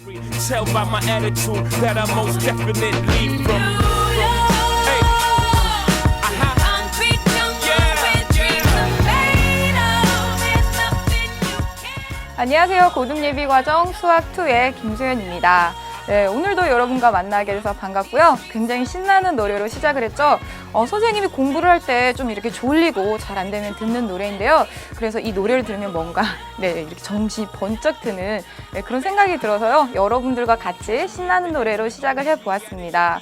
Tell by my attitude that I most definitely from. Hey. 안녕하세요. 고등예비과정 수학2의 김소연입니다. 네, 오늘도 여러분과 만나게 돼서 반갑고요. 굉장히 신나는 노래로 시작을 했죠. 선생님이 공부를 할 때 좀 이렇게 졸리고 잘 안 되면 듣는 노래인데요. 그래서 이 노래를 들으면 뭔가 이렇게 정신이 번쩍 드는 그런 생각이 들어서요. 여러분들과 같이 신나는 노래로 시작을 해보았습니다.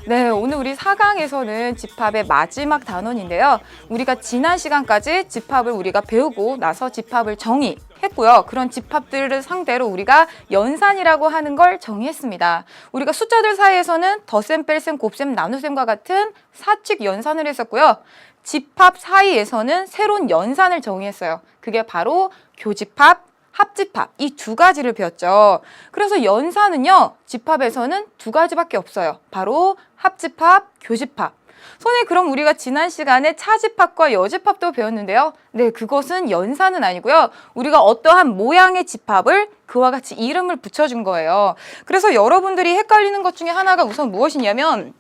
네, 오늘 우리 4강에서는 집합의 마지막 단원인데요. 우리가 지난 시간까지 집합을 우리가 배우고 나서 집합을 정의했고요. 그런 집합들을 상대로 우리가 연산이라고 하는 걸 정의했습니다. 우리가 숫자들 사이에서는 덧셈, 뺄셈, 곱셈, 나눗셈과 같은 사칙 연산을 했었고요. 집합 사이에서는 새로운 연산을 정의했어요. 그게 바로 교집합, 합집합 이 두 가지를 배웠죠. 그래서 연산은요, 집합에서는 두 가지밖에 없어요. 바로 합집합, 교집합. 선생님, 그럼 우리가 지난 시간에 차집합과 여집합도 배웠는데요. 네, 그것은 연산은 아니고요. 우리가 어떠한 모양의 집합을 그와 같이 이름을 붙여준 거예요. 그래서 여러분들이 헷갈리는 것 중에 하나가 우선 무엇이냐면,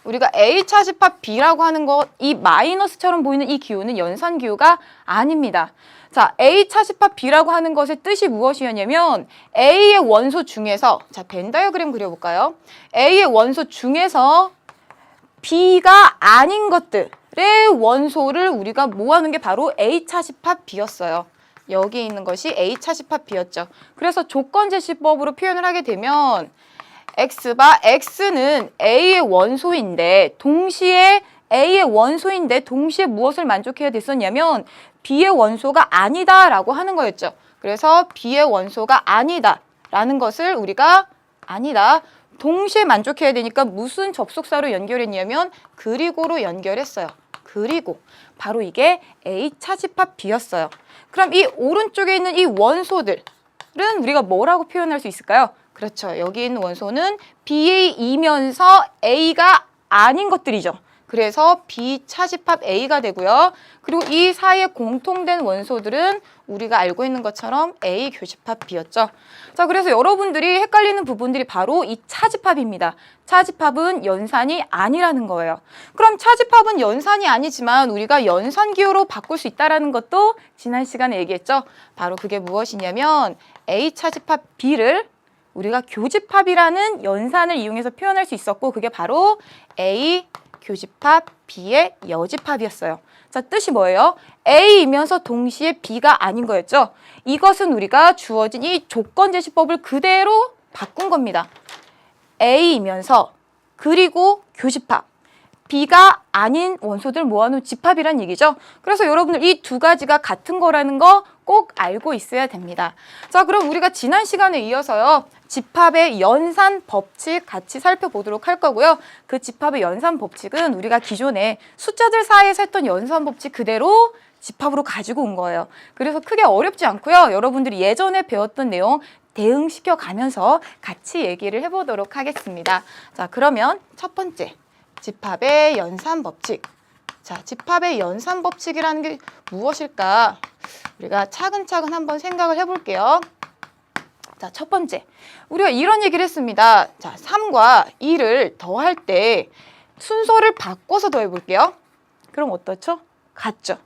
우리가 A 차집합 B라고 하는 것, 이 마이너스처럼 보이는 이 기호는 연산 기호가 아닙니다. 자, A 차집합 B라고 하는 것의 뜻이 무엇이었냐면 A의 원소 중에서, 자, 벤 다이어그램 그려볼까요? A의 원소 중에서 B가 아닌 것들의 원소를 우리가 모아놓은 게 바로 A 차집합 B였어요. 여기 있는 것이 A 차집합 B였죠. 그래서 조건제시법으로 표현을 하게 되면 X바 X는 A의 원소인데 동시에 무엇을 만족해야 됐었냐면 B의 원소가 아니다라고 하는 거였죠. 그래서 B의 원소가 아니다라는 것을 우리가 아니다, 동시에 만족해야 되니까 무슨 접속사로 연결했냐면 그리고로 연결했어요. 그리고 바로 이게 A 차집합 B였어요. 그럼 이 오른쪽에 있는 이 원소들은 우리가 뭐라고 표현할 수 있을까요? 그렇죠. 여기 있는 원소는 B이면서 A가 아닌 것들이죠. 그래서 B 차집합 A가 되고요. 그리고 이 사이에 공통된 원소들은 우리가 알고 있는 것처럼 A 교집합 B였죠. 자, 그래서 여러분들이 헷갈리는 부분들이 바로 이 차집합입니다. 차집합은 연산이 아니라는 거예요. 그럼 차집합은 연산이 아니지만 우리가 연산기호로 바꿀 수 있다는 것도 지난 시간에 얘기했죠. 바로 그게 무엇이냐면 A 차집합 B를 우리가 교집합이라는 연산을 이용해서 표현할 수 있었고, 그게 바로 A 교집합 B의 여집합이었어요. 자, 뜻이 뭐예요? A이면서 동시에 B가 아닌 거였죠. 이것은 우리가 주어진 이 조건제시법을 그대로 바꾼 겁니다. A이면서 그리고 교집합, B가 아닌 원소들 모아놓은 집합이란 얘기죠. 그래서 여러분들 이 두 가지가 같은 거라는 거 꼭 알고 있어야 됩니다. 자, 그럼 우리가 지난 시간에 이어서요, 집합의 연산 법칙 같이 살펴보도록 할 거고요. 그 집합의 연산 법칙은 우리가 기존에 숫자들 사이에서 했던 연산 법칙 그대로 집합으로 가지고 온 거예요. 그래서 크게 어렵지 않고요. 여러분들이 예전에 배웠던 내용 대응시켜 가면서 같이 얘기를 해보도록 하겠습니다. 자, 그러면 첫 번째, 집합의 연산 법칙. 자, 집합의 연산 법칙이라는 게 무엇일까? 우리가 차근차근 한번 생각을 해볼게요. 자, 첫 번째, 우리가 이런 얘기를 했습니다. 자, 3과 2를 더할 때 순서를 바꿔서 더해볼게요. 그럼 어떻죠? 같죠?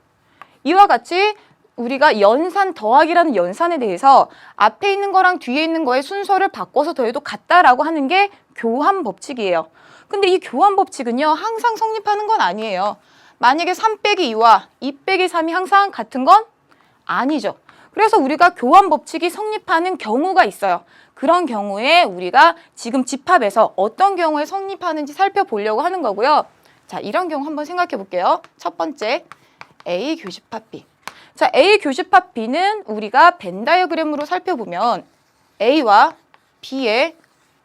이와 같이 우리가 연산 더하기라는 연산에 대해서 앞에 있는 거랑 뒤에 있는 거의 순서를 바꿔서 더해도 같다라고 하는 게 교환 법칙이에요. 근데 이 교환 법칙은요, 항상 성립하는 건 아니에요. 만약에 3 빼기 2와 2 빼기 3이 항상 같은 건 아니죠. 그래서 우리가 교환 법칙이 성립하는 경우가 있어요. 그런 경우에 우리가 지금 집합에서 어떤 경우에 성립하는지 살펴보려고 하는 거고요. 자, 이런 경우 한번 생각해 볼게요. 첫 번째, A 교집합 B. 자, A 교집합 B는 우리가 벤 다이어그램으로 살펴보면 A와 B의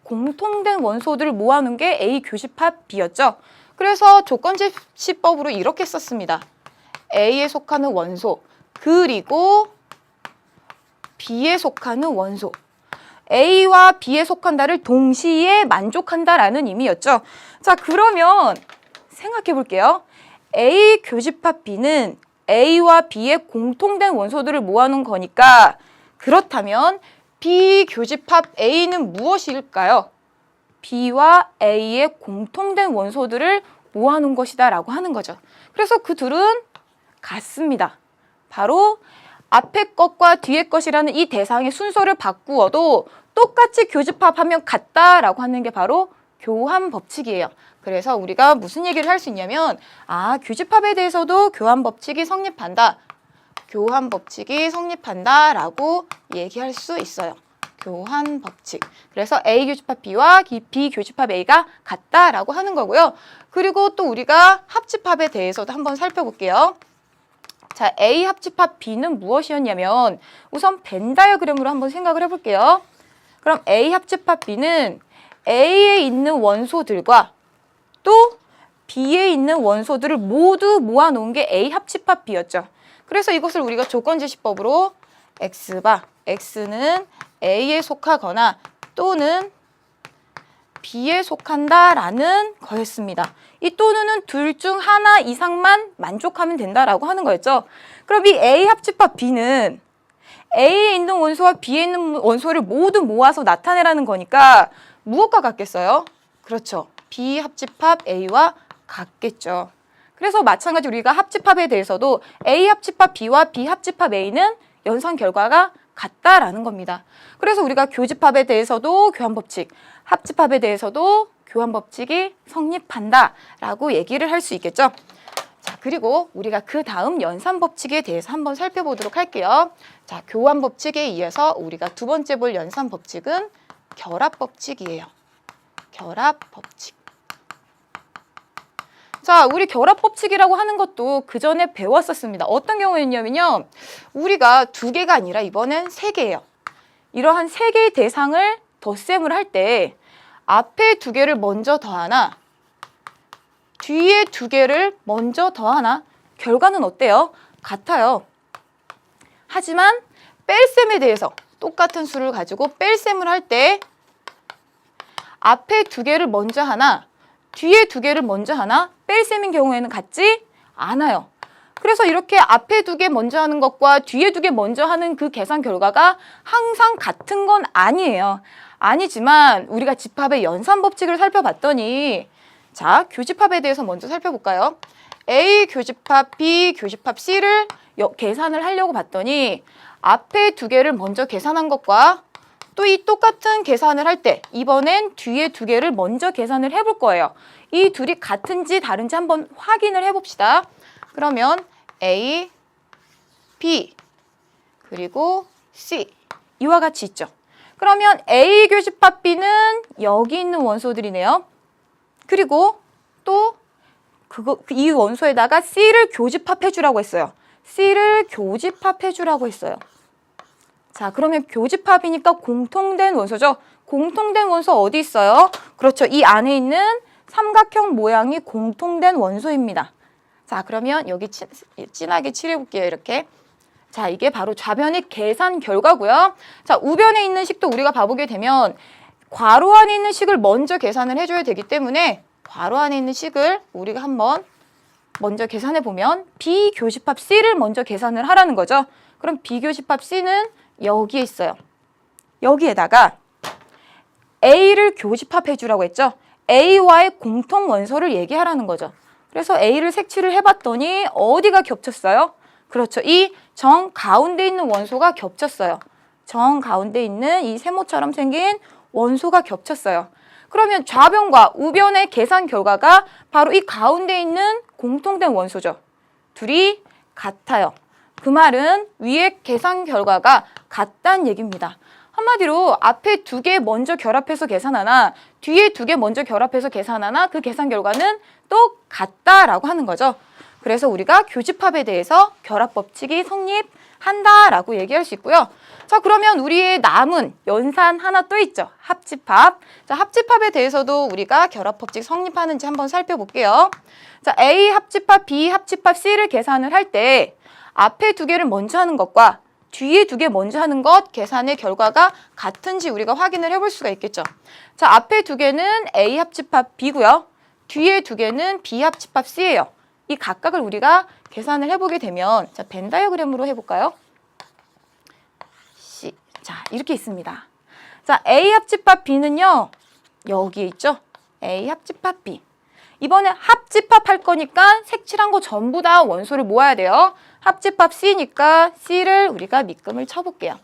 공통된 원소들을 모아놓은 게 A 교집합 B였죠. 그래서 조건제시법으로 이렇게 썼습니다. A에 속하는 원소, 그리고 B에 속하는 원소. A와 B에 속한다를 동시에 만족한다라는 의미였죠. 자, 그러면 생각해 볼게요. A 교집합 B는 A와 B의 공통된 원소들을 모아놓은 거니까, 그렇다면 B 교집합 A는 무엇일까요? B와 A의 공통된 원소들을 모아놓은 것이다 라고 하는 거죠. 그래서 그 둘은 같습니다. 바로 앞에 것과 뒤에 것이라는 이 대상의 순서를 바꾸어도 똑같이 교집합하면 같다라고 하는 게 바로 교환 법칙이에요. 그래서 우리가 무슨 얘기를 할 수 있냐면 교집합에 대해서도 교환 법칙이 성립한다. 교환 법칙이 성립한다라고 얘기할 수 있어요. 교환 법칙. 그래서 A 교집합 B와 B 교집합 A가 같다라고 하는 거고요. 그리고 또 우리가 합집합에 대해서도 한번 살펴볼게요. 자, A 합집합 B는 무엇이었냐면 우선 벤 다이어그램으로 한번 생각을 해볼게요. 그럼 A 합집합 B는 A에 있는 원소들과 또 B에 있는 원소들을 모두 모아놓은 게 A 합집합 B였죠. 그래서 이것을 우리가 조건제시법으로 X바, X는 A에 속하거나 또는 B에 속한다라는 거였습니다. 이 또는은 둘 중 하나 이상만 만족하면 된다라고 하는 거였죠. 그럼 이 A 합집합 B는 A에 있는 원소와 B에 있는 원소를 모두 모아서 나타내라는 거니까 무엇과 같겠어요? 그렇죠. B 합집합 A와 같겠죠. 그래서 마찬가지로 우리가 합집합에 대해서도 A 합집합 B와 B 합집합 A는 연산 결과가 같다라는 겁니다. 그래서 우리가 교집합에 대해서도 교환법칙, 합집합에 대해서도 교환법칙이 성립한다라고 얘기를 할 수 있겠죠. 자, 그리고 우리가 그 다음 연산법칙에 대해서 한번 살펴보도록 할게요. 자, 교환법칙에 이어서 우리가 두 번째 볼 연산법칙은 결합법칙이에요. 결합법칙. 자, 우리 결합법칙이라고 하는 것도 그 전에 배웠었습니다. 어떤 경우였냐면요. 우리가 두 개가 아니라 이번엔 세 개예요. 이러한 세 개의 대상을 덧셈을 할 때 앞에 두 개를 먼저 더하나 뒤에 두 개를 먼저 더하나 결과는 어때요? 같아요. 하지만 뺄셈에 대해서 똑같은 수를 가지고 뺄셈을 할 때 앞에 두 개를 먼저 하나 뒤에 두 개를 먼저 하나 뺄셈인 경우에는 같지 않아요. 그래서 이렇게 앞에 두 개 먼저 하는 것과 뒤에 두 개 먼저 하는 그 계산 결과가 항상 같은 건 아니에요. 아니지만 우리가 집합의 연산 법칙을 살펴봤더니 자, 교집합에 대해서 먼저 살펴볼까요? A 교집합 B 교집합 C를 계산을 하려고 봤더니 앞에 두 개를 먼저 계산한 것과 또 이 똑같은 계산을 할 때 이번엔 뒤에 두 개를 먼저 계산을 해볼 거예요. 이 둘이 같은지 다른지 한번 확인을 해봅시다. 그러면 A, B, 그리고 C 이와 같이 있죠. 그러면 A 교집합 B는 여기 있는 원소들이네요. 그리고 또 이 원소에다가 C를 교집합해 주라고 했어요. C를 교집합해 주라고 했어요. 자, 그러면 교집합이니까 공통된 원소죠. 공통된 원소 어디 있어요? 그렇죠. 이 안에 있는 삼각형 모양이 공통된 원소입니다. 자, 그러면 여기 진하게 칠해볼게요. 이렇게. 자, 이게 바로 좌변의 계산 결과고요. 자, 우변에 있는 식도 우리가 봐보게 되면 괄호 안에 있는 식을 먼저 계산을 해줘야 되기 때문에 괄호 안에 있는 식을 우리가 한번 먼저 계산해 보면 B 교집합 C를 먼저 계산을 하라는 거죠. 그럼 B 교집합 C는 여기에 있어요. 여기에다가 A를 교집합해 주라고 했죠. A와의 공통 원소를 얘기하라는 거죠. 그래서 A를 색칠을 해봤더니 어디가 겹쳤어요? 그렇죠. 이 정 가운데 있는 원소가 겹쳤어요. 정 가운데 있는 이 세모처럼 생긴 원소가 겹쳤어요. 그러면 좌변과 우변의 계산 결과가 바로 이 가운데 있는 공통된 원소죠. 둘이 같아요. 그 말은 위의 계산 결과가 같다는 얘기입니다. 한마디로 앞에 두 개 먼저 결합해서 계산하나 뒤에 두 개 먼저 결합해서 계산하나 그 계산 결과는 또 같다라고 하는 거죠. 그래서 우리가 교집합에 대해서 결합법칙이 성립한다라고 얘기할 수 있고요. 자, 그러면 우리의 남은 연산 하나 또 있죠. 합집합. 자, 합집합에 대해서도 우리가 결합법칙 성립하는지 한번 살펴볼게요. 자, A 합집합, B 합집합, C를 계산을 할 때 앞에 두 개를 먼저 하는 것과 뒤에 두 개 먼저 하는 것 계산의 결과가 같은지 우리가 확인을 해볼 수가 있겠죠. 자, 앞에 두 개는 A 합집합 B고요. 뒤에 두 개는 B 합집합 C예요. 이 각각을 우리가 계산을 해보게 되면 자, 벤 다이어그램으로 해볼까요? C. 자, 이렇게 있습니다. 자, A 합집합 B는요. 여기에 있죠? A 합집합 B. 이번에 합집합 할 거니까 색칠한 거 전부 다 원소를 모아야 돼요. 합집합 C니까 C를 우리가 밑금을 쳐볼게요.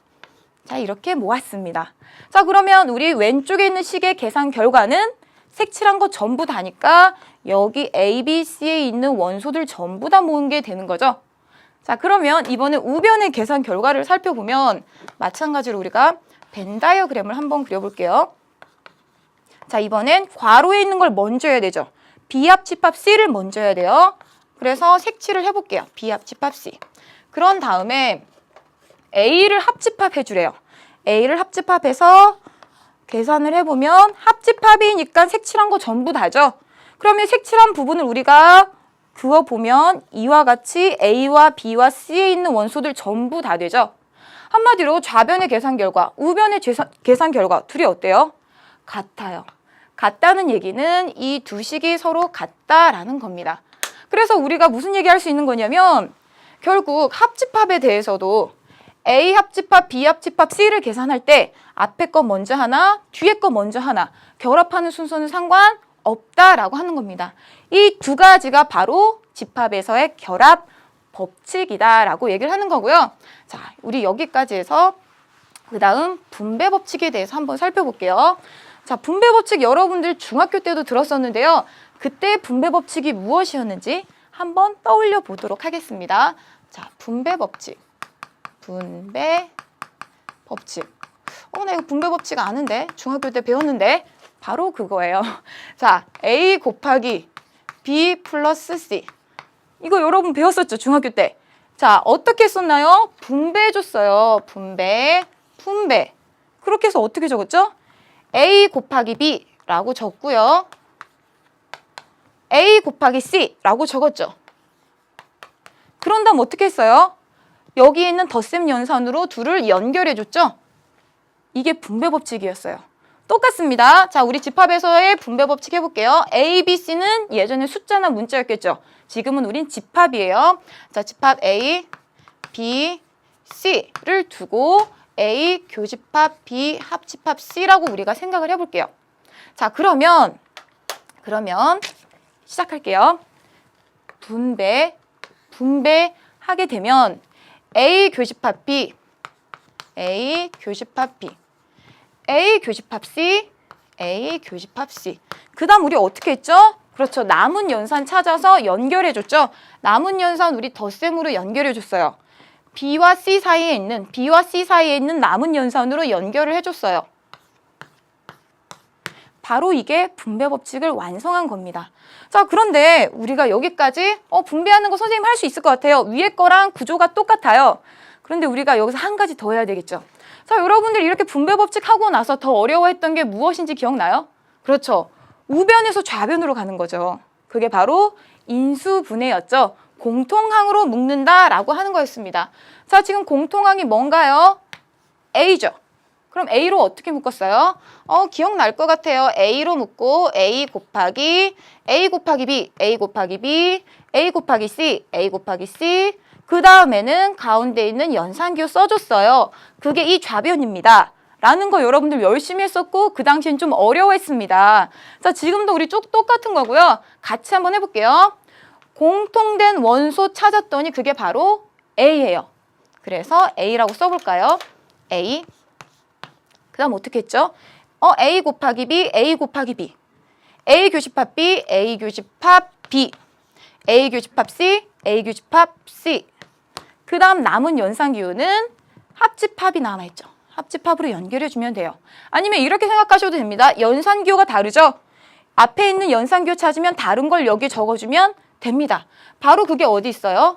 자, 이렇게 모았습니다. 자, 그러면 우리 왼쪽에 있는 식의 계산 결과는 색칠한 거 전부 다니까 여기 A, B, C에 있는 원소들 전부 다 모은 게 되는 거죠. 자, 그러면 이번에 우변의 계산 결과를 살펴보면 마찬가지로 우리가 벤 다이어그램을 한번 그려볼게요. 자, 이번엔 괄호에 있는 걸 먼저 해야 되죠. B 합집합 C를 먼저 해야 돼요. 그래서 색칠을 해볼게요. B 합집합 C. 그런 다음에 A를 합집합해 주래요. A를 합집합해서 계산을 해보면 합집합이니까 색칠한 거 전부 다죠. 그러면 색칠한 부분을 우리가 그어보면 이와 같이 A와 B와 C에 있는 원소들 전부 다 되죠. 한마디로 좌변의 계산 결과, 우변의 계산 결과 둘이 어때요? 같아요. 같다는 얘기는 이 두 식이 서로 같다라는 겁니다. 그래서 우리가 무슨 얘기할 수 있는 거냐면 결국 합집합에 대해서도 A 합집합, B 합집합, C를 계산할 때 앞에 거 먼저 하나, 뒤에 거 먼저 하나 결합하는 순서는 상관없다라고 하는 겁니다. 이 두 가지가 바로 집합에서의 결합 법칙이다라고 얘기를 하는 거고요. 자, 우리 여기까지 해서 그 다음 분배 법칙에 대해서 한번 살펴볼게요. 자, 분배 법칙 여러분들 중학교 때도 들었었는데요. 그때 분배 법칙이 무엇이었는지 한번 떠올려 보도록 하겠습니다. 자, 분배 법칙. 분배 법칙. 나 이거 분배 법칙 아는데? 중학교 때 배웠는데? 바로 그거예요. 자, A 곱하기 B 플러스 C. 이거 여러분 배웠었죠? 중학교 때. 자, 어떻게 썼나요? 분배해줬어요. 분배. 그렇게 해서 어떻게 적었죠? A 곱하기 B라고 적고요. A 곱하기 C라고 적었죠. 그런 다음 어떻게 했어요? 여기에 있는 덧셈 연산으로 둘을 연결해줬죠. 이게 분배 법칙이었어요. 똑같습니다. 자, 우리 집합에서의 분배 법칙 해볼게요. A, B, C는 예전에 숫자나 문자였겠죠. 지금은 우린 집합이에요. 자, 집합 A, B, C를 두고 A 교집합 B 합집합 C라고 우리가 생각을 해볼게요. 자, 그러면 시작할게요. 분배하게 되면 A 교집합 B, A 교집합 B, A 교집합 C, A 교집합 C. 그 다음 우리 어떻게 했죠? 그렇죠. 남은 연산 찾아서 연결해줬죠. 남은 연산 우리 덧셈으로 연결해줬어요. B와 C 사이에 있는 남은 연산으로 연결을 해줬어요. 바로 이게 분배 법칙을 완성한 겁니다. 자, 그런데 우리가 여기까지 분배하는 거 선생님 할 수 있을 것 같아요. 위에 거랑 구조가 똑같아요. 그런데 우리가 여기서 한 가지 더 해야 되겠죠. 자, 여러분들 이렇게 분배 법칙 하고 나서 더 어려워했던 게 무엇인지 기억나요? 그렇죠. 우변에서 좌변으로 가는 거죠. 그게 바로 인수분해였죠. 공통항으로 묶는다라고 하는 거였습니다. 자, 지금 공통항이 뭔가요? A죠. 그럼 A로 어떻게 묶었어요? 기억날 것 같아요. A로 묶고 A 곱하기 B, A 곱하기 B, A 곱하기 C, A 곱하기 C. 그 다음에는 가운데 있는 연산기호 써줬어요. 그게 이 좌변입니다. 라는 거 여러분들 열심히 했었고 그 당시엔 좀 어려워했습니다. 자, 지금도 우리 쭉 똑같은 거고요. 같이 한번 해볼게요. 공통된 원소 찾았더니 그게 바로 A예요. 그래서 A라고 써볼까요? A. 그 다음 어떻게 했죠? A 곱하기 B, A 곱하기 B. A 교집합 B, A 교집합 B. A 교집합 C, A 교집합 C. 그 다음 남은 연산기호는 합집합이 남아있죠. 합집합으로 연결해주면 돼요. 아니면 이렇게 생각하셔도 됩니다. 연산기호가 다르죠? 앞에 있는 연산기호 찾으면 다른 걸 여기에 적어주면 됩니다. 바로 그게 어디 있어요?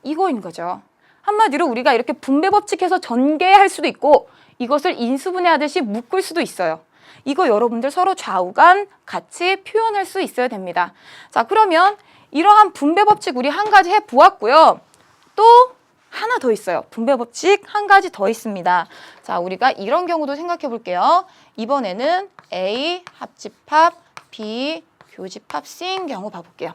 이거인 거죠. 한마디로 우리가 이렇게 분배 법칙해서 전개할 수도 있고 이것을 인수분해하듯이 묶을 수도 있어요. 이거 여러분들 서로 좌우간 같이 표현할 수 있어야 됩니다. 자, 그러면 이러한 분배 법칙 우리 한 가지 해보았고요. 또 하나 더 있어요. 분배 법칙 한 가지 더 있습니다. 자, 우리가 이런 경우도 생각해 볼게요. 이번에는 A 합집합 B 교집합 C인 경우 봐볼게요.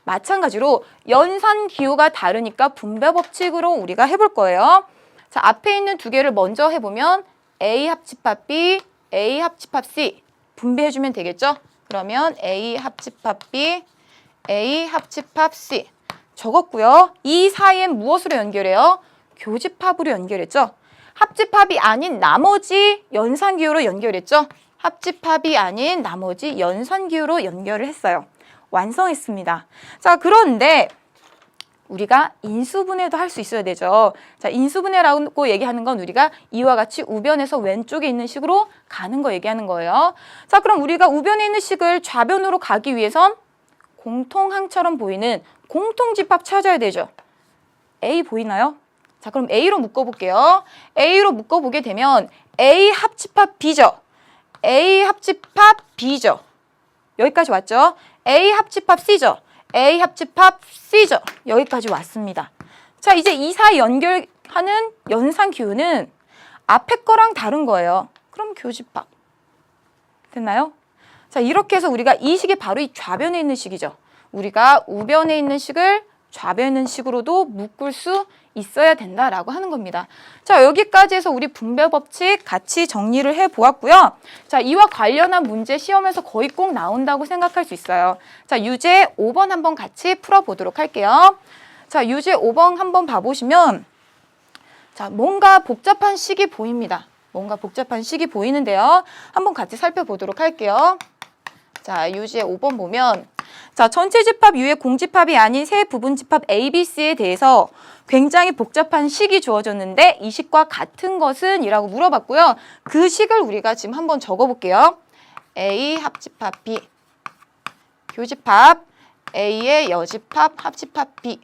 마찬가지로 연산 기호가 다르니까 분배 법칙으로 우리가 해볼 거예요. 자, 앞에 있는 두 개를 먼저 해보면 A 합집합 B, A 합집합 C 분배해주면 되겠죠? 그러면 A 합집합 B, A 합집합 C 적었고요. 이 사이엔 무엇으로 연결해요? 교집합으로 연결했죠? 합집합이 아닌 나머지 연산기호로 연결했죠? 합집합이 아닌 나머지 연산기호로 연결을 했어요. 완성했습니다. 자, 그런데 우리가 인수분해도 할 수 있어야 되죠. 자, 인수분해라고 얘기하는 건 우리가 이와 같이 우변에서 왼쪽에 있는 식으로 가는 거 얘기하는 거예요. 자, 그럼 우리가 우변에 있는 식을 좌변으로 가기 위해선 공통항처럼 보이는 공통집합 찾아야 되죠. A 보이나요? 자, 그럼 A로 묶어볼게요. A로 묶어보게 되면 A 합집합 B죠. A 합집합 B죠. 여기까지 왔죠? A 합집합 C죠. A 합집합 C죠. 여기까지 왔습니다. 자, 이제 이 사이 연결하는 연산 기호는 앞에 거랑 다른 거예요. 그럼 교집합. 됐나요? 자, 이렇게 해서 우리가 이 식이 바로 이 좌변에 있는 식이죠. 우리가 우변에 있는 식을 좌변에 있는 식으로도 묶을 수 있어야 된다라고 하는 겁니다. 자, 여기까지 해서 우리 분배 법칙 같이 정리를 해보았고요. 자, 이와 관련한 문제 시험에서 거의 꼭 나온다고 생각할 수 있어요. 자, 유제 5번 한번 같이 풀어보도록 할게요. 자, 유제 5번 한번 봐보시면 자, 뭔가 복잡한 식이 보입니다. 뭔가 복잡한 식이 보이는데요. 한번 같이 살펴보도록 할게요. 자, 유제 5번 보면 자, 전체 집합 U의 공집합이 아닌 세 부분 집합 A, B, C에 대해서 굉장히 복잡한 식이 주어졌는데 이 식과 같은 것은? 이라고 물어봤고요. 그 식을 우리가 지금 한번 적어볼게요. A 합집합 B, 교집합 A의 여집합 합집합 B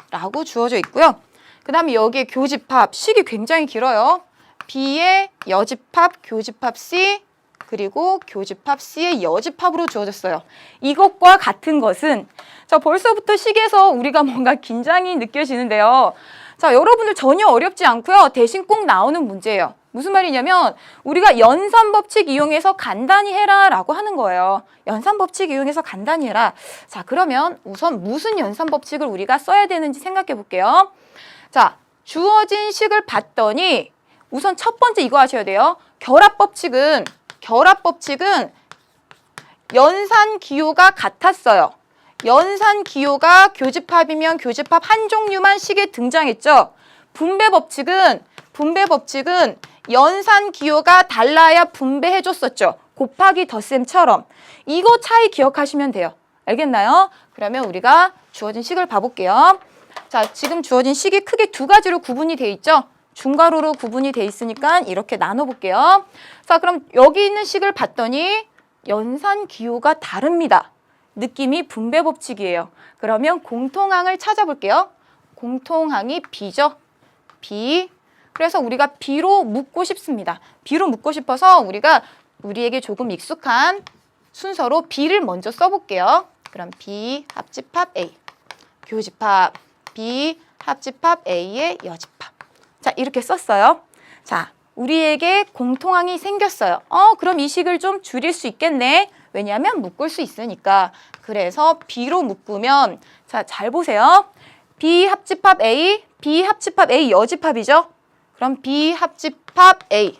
라고 주어져 있고요. 그 다음에 여기에 교집합, 식이 굉장히 길어요. B의 여집합, 교집합 C, 그리고 교집합 C의 여집합으로 주어졌어요. 이것과 같은 것은 자, 벌써부터 식에서 우리가 뭔가 긴장이 느껴지는데요. 자, 여러분들 전혀 어렵지 않고요. 대신 꼭 나오는 문제예요. 무슨 말이냐면 우리가 연산법칙 이용해서 간단히 해라 라고 하는 거예요. 연산법칙 이용해서 간단히 해라. 자, 그러면 우선 무슨 연산법칙을 우리가 써야 되는지 생각해 볼게요. 자, 주어진 식을 봤더니 우선 첫 번째 이거 하셔야 돼요. 결합법칙은 연산 기호가 같았어요. 연산 기호가 교집합이면 교집합 한 종류만 식에 등장했죠. 분배 법칙은 연산 기호가 달라야 분배해줬었죠. 곱하기 덧셈처럼. 이거 차이 기억하시면 돼요. 알겠나요? 그러면 우리가 주어진 식을 봐볼게요. 자, 지금 주어진 식이 크게 두 가지로 구분이 돼 있죠. 중괄호로 구분이 돼 있으니까 이렇게 나눠볼게요. 자, 그럼 여기 있는 식을 봤더니 연산 기호가 다릅니다. 느낌이 분배 법칙이에요. 그러면 공통항을 찾아볼게요. 공통항이 B죠. B. 그래서 우리가 B로 묶고 싶습니다. B로 묶고 싶어서 우리에게 조금 익숙한 순서로 B를 먼저 써볼게요. 그럼 B 합집합 A, 교집합 B 합집합 A의 여집합. 자, 이렇게 썼어요. 자, 우리에게 공통항이 생겼어요. 그럼 이 식을 좀 줄일 수 있겠네. 왜냐하면 묶을 수 있으니까. 그래서 B로 묶으면 자, 잘 보세요. B 합집합 A, B 합집합 A 여집합이죠. 그럼 B 합집합 A,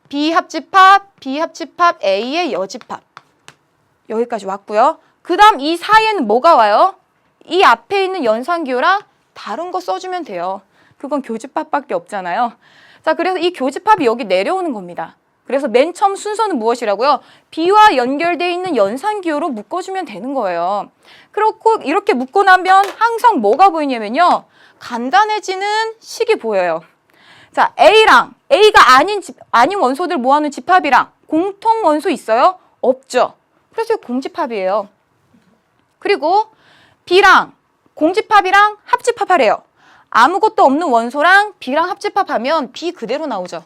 B 합집합 A의 여집합. 여기까지 왔고요. 그 다음 이 사이에는 뭐가 와요? 이 앞에 있는 연산기호랑 다른 거 써주면 돼요. 그건 교집합밖에 없잖아요. 자, 그래서 이 교집합이 여기 내려오는 겁니다. 그래서 맨 처음 순서는 무엇이라고요? B와 연결되어 있는 연산기호로 묶어주면 되는 거예요. 그렇고 이렇게 묶고 나면 항상 뭐가 보이냐면요. 간단해지는 식이 보여요. 자, A가 아닌 원소들 모아놓은 집합이랑 공통 원소 있어요? 없죠. 그래서 공집합이에요. 그리고 B랑 공집합이랑 합집합하래요. 아무것도 없는 원소랑 B랑 합집합하면 B 그대로 나오죠.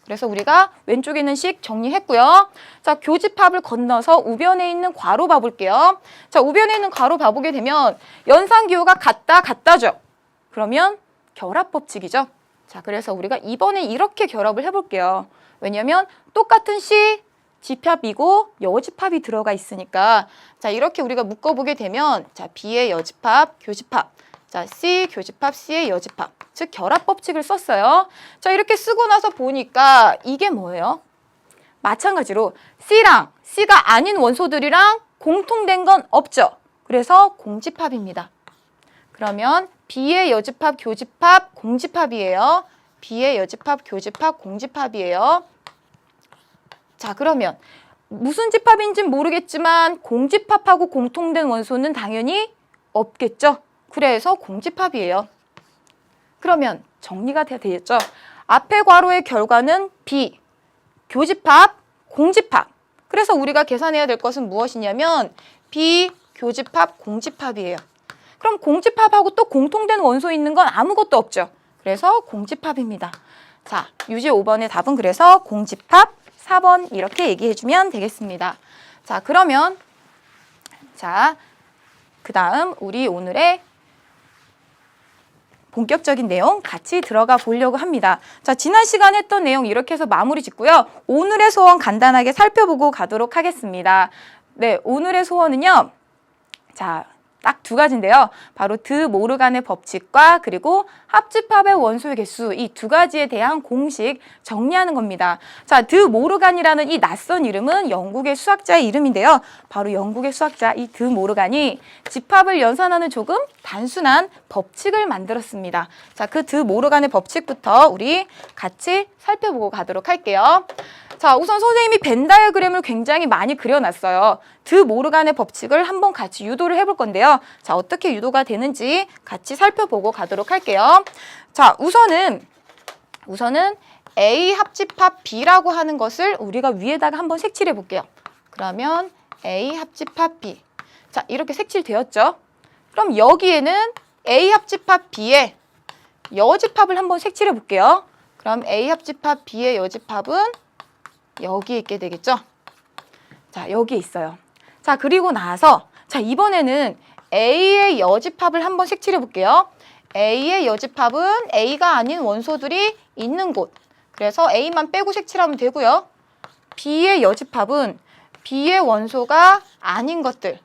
그래서 우리가 왼쪽에 있는 식 정리했고요. 자, 교집합을 건너서 우변에 있는 괄호 봐볼게요. 자, 우변에 있는 괄호 봐보게 되면 연산기호가 같다죠. 그러면 결합법칙이죠. 자, 그래서 우리가 이번에 이렇게 결합을 해볼게요. 왜냐면 똑같은 식 집합이고 여집합이 들어가 있으니까 자, 이렇게 우리가 묶어보게 되면 자, B의 여집합, 교집합. 자, C 교집합, C의 여집합. 즉 결합 법칙을 썼어요. 자, 이렇게 쓰고 나서 보니까 이게 뭐예요? 마찬가지로 C랑 C가 아닌 원소들이랑 공통된 건 없죠. 그래서 공집합입니다. 그러면 B의 여집합, 교집합, 공집합이에요. B의 여집합, 교집합, 공집합이에요. 자, 그러면 무슨 집합인지는 모르겠지만 공집합하고 공통된 원소는 당연히 없겠죠. 그래서 공집합이에요. 그러면 정리가 되겠죠. 앞에 괄호의 결과는 B, 교집합, 공집합. 그래서 우리가 계산해야 될 것은 무엇이냐면 B, 교집합, 공집합이에요. 그럼 공집합하고 또 공통된 원소 있는 건 아무것도 없죠. 그래서 공집합입니다. 자, 유제 5번의 답은 그래서 공집합 4번 이렇게 얘기해주면 되겠습니다. 자, 그러면 자, 그 다음 우리 오늘의 본격적인 내용 같이 들어가 보려고 합니다. 자, 지난 시간에 했던 내용 이렇게 해서 마무리 짓고요. 오늘의 소원 간단하게 살펴보고 가도록 하겠습니다. 네, 오늘의 소원은요. 자, 딱 두 가지인데요. 바로 드 모르간의 법칙과 그리고 합집합의 원소의 개수 이 두 가지에 대한 공식 정리하는 겁니다. 자, 드 모르간이라는 이 낯선 이름은 영국의 수학자의 이름인데요. 바로 영국의 수학자 이 드 모르간이 집합을 연산하는 조금 단순한 법칙을 만들었습니다. 자, 그 드 모르간의 법칙부터 우리 같이 살펴보고 가도록 할게요. 자, 우선 선생님이 벤 다이어그램을 굉장히 많이 그려놨어요. 드 모르간의 법칙을 한번 같이 유도를 해볼 건데요. 자, 어떻게 유도가 되는지 같이 살펴보고 가도록 할게요. 자, 우선은 A 합집합 B라고 하는 것을 우리가 위에다가 한번 색칠해 볼게요. 그러면 A 합집합 B. 자, 이렇게 색칠되었죠? 그럼 여기에는 A 합집합 B의 여집합을 한번 색칠해 볼게요. 그럼 A 합집합 B의 여집합은 여기에 있게 되겠죠? 자, 여기에 있어요. 자, 그리고 나서 자, 이번에는 A의 여집합을 한번 색칠해 볼게요. A의 여집합은 A가 아닌 원소들이 있는 곳. 그래서 A만 빼고 색칠하면 되고요. B의 여집합은 B의 원소가 아닌 것들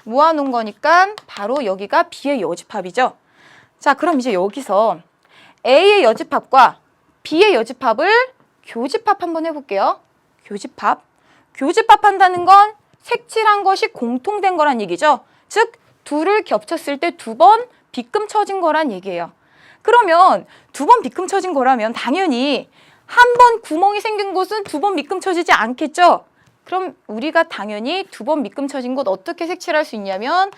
모아놓은 거니까 바로 여기가 B의 여집합이죠. 자, 그럼 이제 여기서 A의 여집합과 B의 여집합을 교집합 한번 해볼게요. 교집합. 교집합한다는 건 색칠한 것이 공통된 거란 얘기죠. 즉, 둘을 겹쳤을 때 두 번 빗금 쳐진 거란 얘기예요. 그러면 두 번 빗금 쳐진 거라면 당연히 한 번 구멍이 생긴 곳은 두 번 빗금 쳐지지 않겠죠? 그럼 우리가 당연히 두 번 빗금 쳐진 곳 어떻게 색칠할 수 있냐면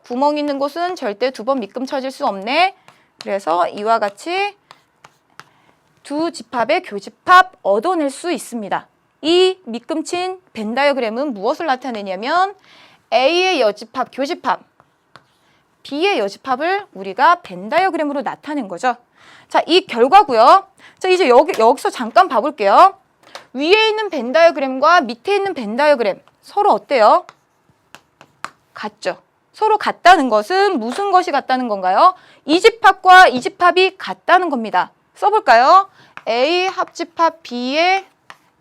구멍 있는 곳은 절대 두 번 빗금 쳐질 수 없네. 그래서 이와 같이 두 집합의 교집합 얻어낼 수 있습니다. 이 밑금친 벤 다이어그램은 무엇을 나타내냐면 A의 여집합, 교집합, B의 여집합을 우리가 벤 다이어그램으로 나타낸 거죠. 자, 이 결과고요. 자, 이제 여기서 잠깐 봐볼게요. 위에 있는 벤 다이어그램과 밑에 있는 벤 다이어그램 서로 어때요? 같죠. 서로 같다는 것은 무슨 것이 같다는 건가요? 이 집합과 이 집합이 같다는 겁니다. 써볼까요? A 합집합 B의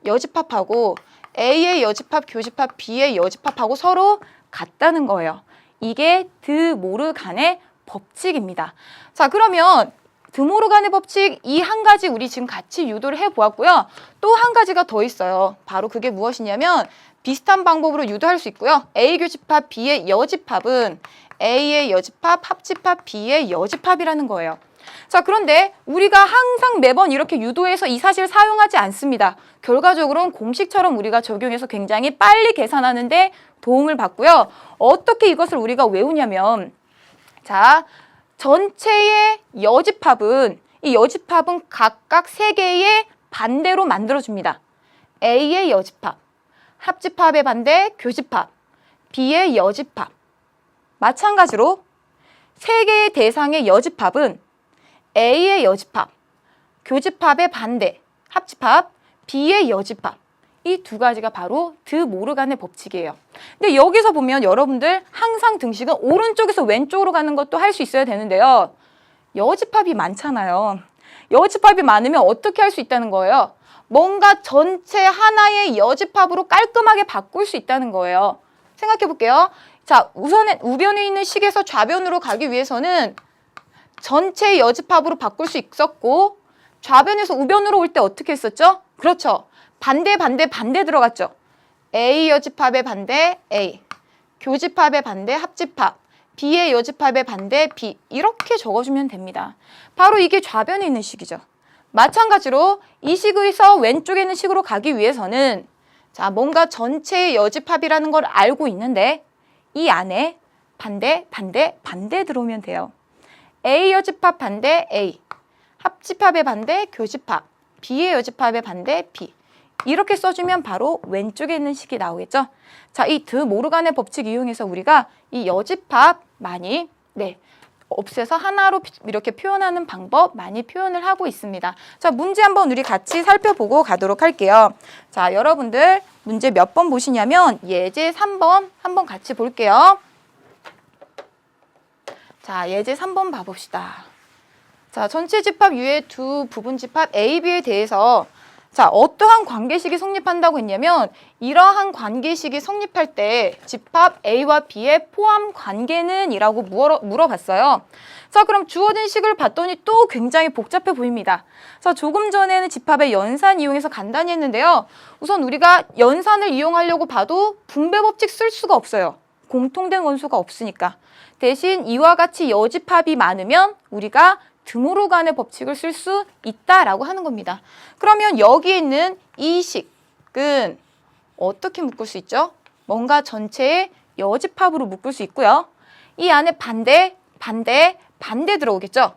여집합하고 A의 여집합, 교집합, B의 여집합하고 서로 같다는 거예요. 이게 드 모르간의 법칙입니다. 자, 그러면 드 모르간의 법칙 이 한 가지 우리 지금 같이 유도를 해보았고요. 또 한 가지가 더 있어요. 바로 그게 무엇이냐면 비슷한 방법으로 유도할 수 있고요. A 교집합, B의 여집합은 A의 여집합, 합집합, B의 여집합이라는 거예요. 자, 그런데 우리가 항상 매번 이렇게 유도해서 이 사실을 사용하지 않습니다. 결과적으로는 공식처럼 우리가 적용해서 굉장히 빨리 계산하는데 도움을 받고요. 어떻게 이것을 우리가 외우냐면 자, 전체의 여집합은 이 여집합은 각각 세 개의 반대로 만들어줍니다. A의 여집합, 합집합의 반대 교집합, B의 여집합. 마찬가지로 세 개의 대상의 여집합은 A의 여집합, 교집합의 반대, 합집합, B의 여집합. 이 두 가지가 바로 드 모르간의 법칙이에요. 근데 여기서 보면 여러분들 항상 등식은 오른쪽에서 왼쪽으로 가는 것도 할 수 있어야 되는데요. 여집합이 많잖아요. 여집합이 많으면 어떻게 할 수 있다는 거예요? 뭔가 전체 하나의 여집합으로 깔끔하게 바꿀 수 있다는 거예요. 생각해 볼게요. 자, 우선은 우변에 있는 식에서 좌변으로 가기 위해서는 전체 여집합으로 바꿀 수 있었고 좌변에서 우변으로 올 때 어떻게 했었죠? 그렇죠. 반대 들어갔죠. A 여집합의 반대 A, 교집합의 반대 합집합, B의 여집합의 반대 B 이렇게 적어주면 됩니다. 바로 이게 좌변에 있는 식이죠. 마찬가지로 이 식에서 왼쪽에 있는 식으로 가기 위해서는 자 뭔가 전체의 여집합이라는 걸 알고 있는데 이 안에 반대 들어오면 돼요. A 여집합 반대 A, 합집합의 반대 교집합, B의 여집합의 반대 B 이렇게 써주면 바로 왼쪽에 있는 식이 나오겠죠. 자, 이 드 모르간의 법칙 이용해서 우리가 이 여집합 많이 없애서 하나로 이렇게 표현하는 방법 많이 표현을 하고 있습니다. 자, 문제 한번 우리 같이 살펴보고 가도록 할게요. 자, 여러분들 문제 몇 번 보시냐면 예제 3번 한번 같이 볼게요. 자, 예제 3번 봐봅시다. 자, 전체 집합 U의 두 부분 집합 A, B에 대해서 자, 어떠한 관계식이 성립한다고 했냐면 이러한 관계식이 성립할 때 집합 A와 B의 포함 관계는 이라고 물어봤어요. 자, 그럼 주어진 식을 봤더니 또 굉장히 복잡해 보입니다. 자, 조금 전에는 집합의 연산 이용해서 간단히 했는데요. 우선 우리가 연산을 이용하려고 봐도 분배 법칙 쓸 수가 없어요. 공통된 원소가 없으니까. 대신 이와 같이 여집합이 많으면 우리가 드모르간의 법칙을 쓸 수 있다라고 하는 겁니다. 그러면 여기에 있는 이 식은 어떻게 묶을 수 있죠? 뭔가 전체의 여집합으로 묶을 수 있고요. 이 안에 반대 들어오겠죠?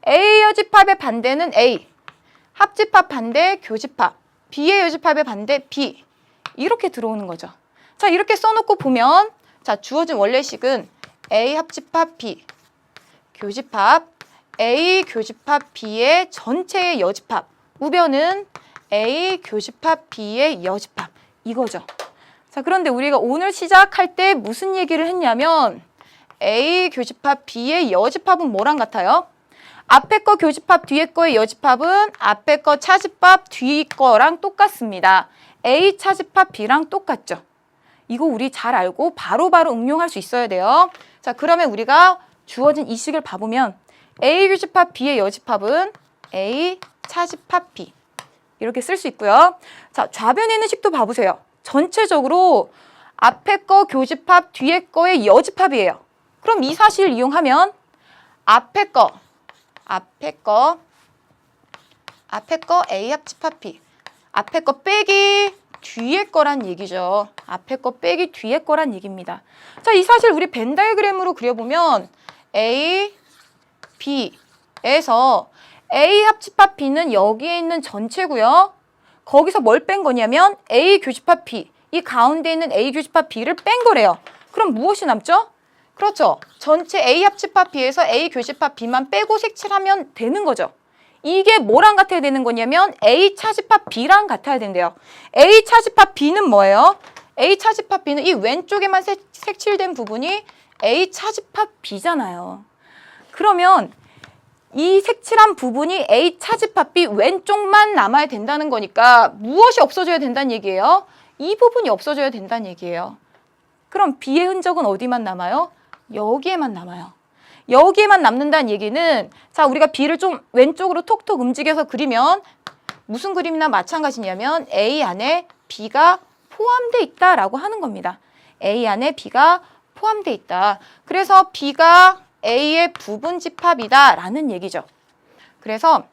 A 여집합의 반대는 A, 합집합 반대 교집합, B의 여집합의 반대 B 이렇게 들어오는 거죠. 자, 이렇게 써놓고 보면 자, 주어진 원래식은 A 합집합 B, 교집합 A 교집합 B의 전체의 여집합, 우변은 A 교집합 B의 여집합 이거죠. 자, 그런데 우리가 오늘 시작할 때 무슨 얘기를 했냐면 A 교집합 B의 여집합은 뭐랑 같아요? 앞에 거 교집합 뒤에 거의 여집합은 앞에 거 차집합 뒤 거랑 똑같습니다. A 차집합 B랑 똑같죠. 이거 우리 잘 알고 바로바로 응용할 수 있어야 돼요. 자, 그러면 우리가 주어진 이 식을 봐보면 A 교집합 B의 여집합은 A 차집합 B 이렇게 쓸 수 있고요. 자, 좌변에 있는 식도 봐보세요. 전체적으로 앞에 거 교집합 뒤에 거의 여집합이에요. 그럼 이 사실을 이용하면 앞에 거 A 합집합 B 앞에 거 빼기 뒤에 거란 얘기죠. 앞에 거 빼기 뒤에 거란 얘기입니다. 자, 이 사실 우리 벤 다이어그램으로 그려보면 A, B에서 A 합집합 B는 여기에 있는 전체고요. 거기서 뭘 뺀 거냐면 A 교집합 B, 이 가운데 있는 A 교집합 B를 뺀 거래요. 그럼 무엇이 남죠? 그렇죠. 전체 A 합집합 B에서 A 교집합 B만 빼고 색칠하면 되는 거죠. 이게 뭐랑 같아야 되는 거냐면 A 차집합 B랑 같아야 된대요. A 차집합 B는 뭐예요? A 차집합 B는 이 왼쪽에만 색칠된 부분이 A 차집합 B잖아요. 그러면 이 색칠한 부분이 A 차집합 B 왼쪽만 남아야 된다는 거니까 무엇이 없어져야 된다는 얘기예요? 이 부분이 없어져야 된다는 얘기예요. 그럼 B의 흔적은 어디만 남아요? 여기에만 남아요. 여기에만 남는다는 얘기는 자, 우리가 B를 좀 왼쪽으로 톡톡 움직여서 그리면 무슨 그림이나 마찬가지냐면 A 안에 B가 포함되어 있다라고 하는 겁니다. A 안에 B가 포함되어 있다. 그래서 B가 A의 부분 집합이다라는 얘기죠. 그래서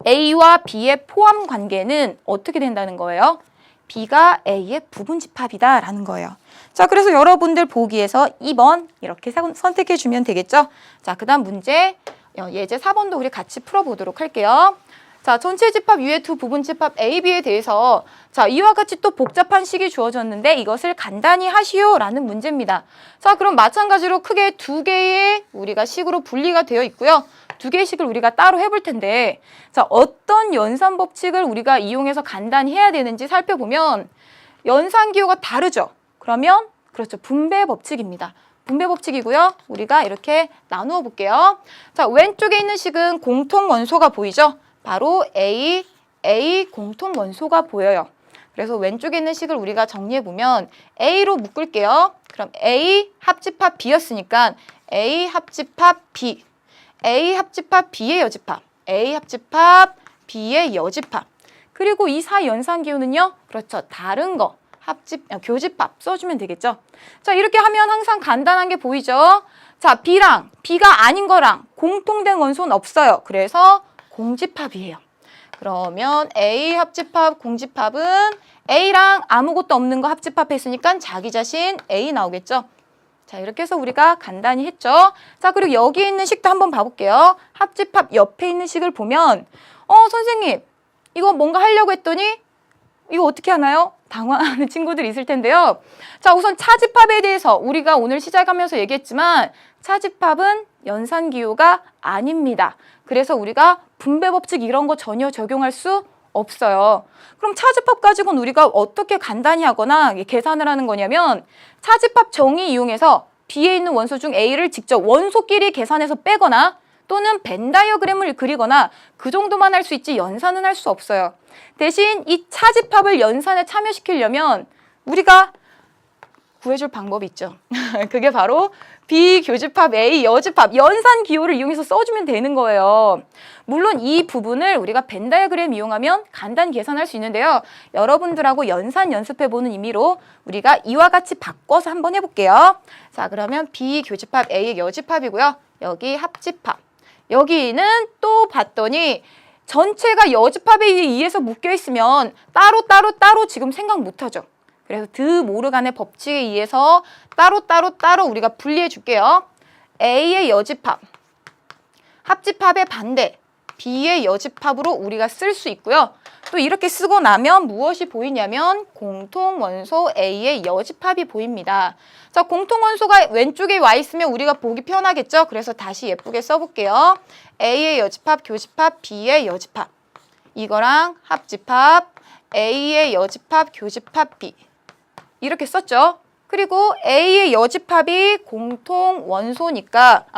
A와 B의 포함 관계는 어떻게 된다는 거예요? B가 A의 부분 집합이다라는 거예요. 자, 그래서 여러분들 보기에서 2번 이렇게 선택해 주면 되겠죠? 자, 그 다음 문제 예제 4번도 우리 같이 풀어보도록 할게요. 자, 전체 집합 U의 두 부분 집합 A, B에 대해서 자, 이와 같이 또 복잡한 식이 주어졌는데 이것을 간단히 하시오라는 문제입니다. 자, 그럼 마찬가지로 크게 두 개의 우리가 식으로 분리가 되어 있고요. 두 개의 식을 우리가 따로 해볼 텐데 자, 어떤 연산 법칙을 우리가 이용해서 간단히 해야 되는지 살펴보면 연산기호가 다르죠. 그러면 그렇죠. 분배 법칙입니다. 분배 법칙이고요. 우리가 이렇게 나누어 볼게요. 자, 왼쪽에 있는 식은 공통 원소가 보이죠? 바로 A 공통 원소가 보여요. 그래서 왼쪽에 있는 식을 우리가 정리해보면 A로 묶을게요. 그럼 A 합집합 B였으니까 A 합집합 B. A 합집합 B의 여집합, A 합집합 B의 여집합. 그리고 이 사이 연산기호는요. 그렇죠. 다른 거 교집합 써주면 되겠죠. 자, 이렇게 하면 항상 간단한 게 보이죠. 자, B랑 B가 아닌 거랑 공통된 원소는 없어요. 그래서 공집합이에요. 그러면 A 합집합 공집합은 A랑 아무것도 없는 거 합집합했으니까 자기 자신 A 나오겠죠. 자, 이렇게 해서 우리가 간단히 했죠. 자, 그리고 여기 있는 식도 한번 봐볼게요. 합집합 옆에 있는 식을 보면 선생님 이거 뭔가 하려고 했더니 이거 어떻게 하나요? 당황하는 친구들이 있을 텐데요. 자, 우선 차집합에 대해서 우리가 오늘 시작하면서 얘기했지만 차집합은 연산기호가 아닙니다. 그래서 우리가 분배법칙 이런 거 전혀 적용할 수 없어요. 그럼 차집합 가지고는 우리가 어떻게 간단히 하거나 계산을 하는 거냐면 차집합 정의 이용해서 B에 있는 원소 중 A를 직접 원소끼리 계산해서 빼거나 또는 벤 다이어그램을 그리거나 그 정도만 할 수 있지 연산은 할 수 없어요. 대신 이 차집합을 연산에 참여시키려면 우리가 구해줄 방법이 있죠. 그게 바로 B교집합 A 여집합 연산 기호를 이용해서 써주면 되는 거예요. 물론 이 부분을 우리가 벤 다이어그램 이용하면 간단히 계산할 수 있는데요. 여러분들하고 연산 연습해보는 의미로 우리가 이와 같이 바꿔서 한번 해볼게요. 자, 그러면 B교집합 A의 여집합이고요. 여기 합집합. 여기는 또 봤더니 전체가 여집합에 의해서 묶여있으면 따로 지금 생각 못하죠. 그래서 드 모르간의 법칙에 의해서 따로 우리가 분리해 줄게요. A의 여집합, 합집합의 반대, B의 여집합으로 우리가 쓸 수 있고요. 또 이렇게 쓰고 나면 무엇이 보이냐면 공통원소 A의 여집합이 보입니다. 자, 공통원소가 왼쪽에 와 있으면 우리가 보기 편하겠죠? 그래서 다시 예쁘게 써볼게요. A의 여집합, 교집합, B의 여집합. 이거랑 합집합, A의 여집합, 교집합, B. 이렇게 썼죠? 그리고 A의 여집합이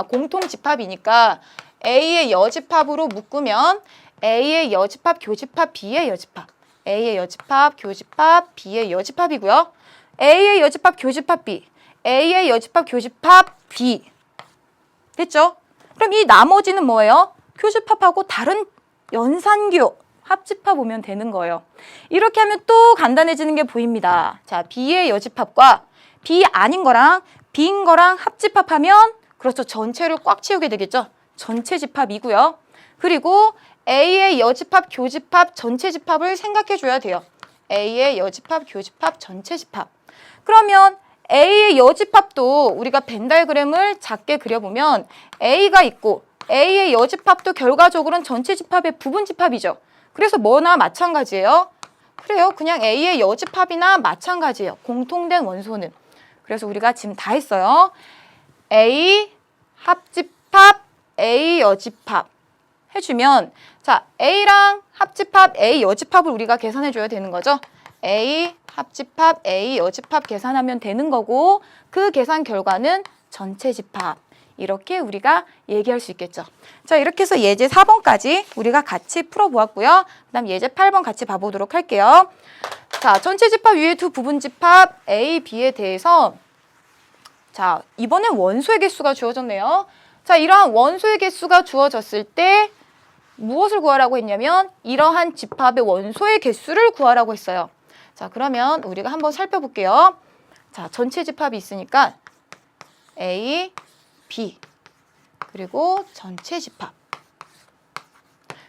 공통집합이니까 A의 여집합으로 묶으면 A의 여집합, 교집합, B의 여집합. A의 여집합, 교집합, B의 여집합이고요. A의 여집합, 교집합, B. A의 여집합, 교집합, B. 됐죠? 그럼 이 나머지는 뭐예요? 교집합하고 다른 연산교 합집합 보면 되는 거예요. 이렇게 하면 또 간단해지는 게 보입니다. 자, B의 여집합과 B 아닌 거랑 B인 거랑 합집합하면 그렇죠. 전체를 꽉 채우게 되겠죠. 전체 집합이고요. 그리고 A의 여집합, 교집합, 전체 집합을 생각해 줘야 돼요. A의 여집합, 교집합, 전체 집합. 그러면 A의 여집합도 우리가 벤 다이어그램을 작게 그려보면 A가 있고 A의 여집합도 결과적으로는 전체 집합의 부분 집합이죠. 그래서 뭐나 마찬가지예요. 그래요. 그냥 A의 여집합이나 마찬가지예요. 공통된 원소는. 그래서 우리가 지금 다 했어요. A 합집합, A 여집합 해주면 자, A랑 합집합, A 여집합을 우리가 계산해줘야 되는 거죠. A 합집합, A 여집합 계산하면 되는 거고 그 계산 결과는 전체 집합. 이렇게 우리가 얘기할 수 있겠죠. 자, 이렇게 해서 예제 4번까지 우리가 같이 풀어보았고요. 그 다음 예제 8번 같이 봐보도록 할게요. 자, 전체 집합 위에 두 부분 집합 A, B에 대해서 자, 이번엔 원소의 개수가 주어졌네요. 자, 이러한 원소의 개수가 주어졌을 때 무엇을 구하라고 했냐면 이러한 집합의 원소의 개수를 구하라고 했어요. 자, 그러면 우리가 한번 살펴볼게요. 자, 전체 집합이 있으니까 A, B 그리고 전체 집합.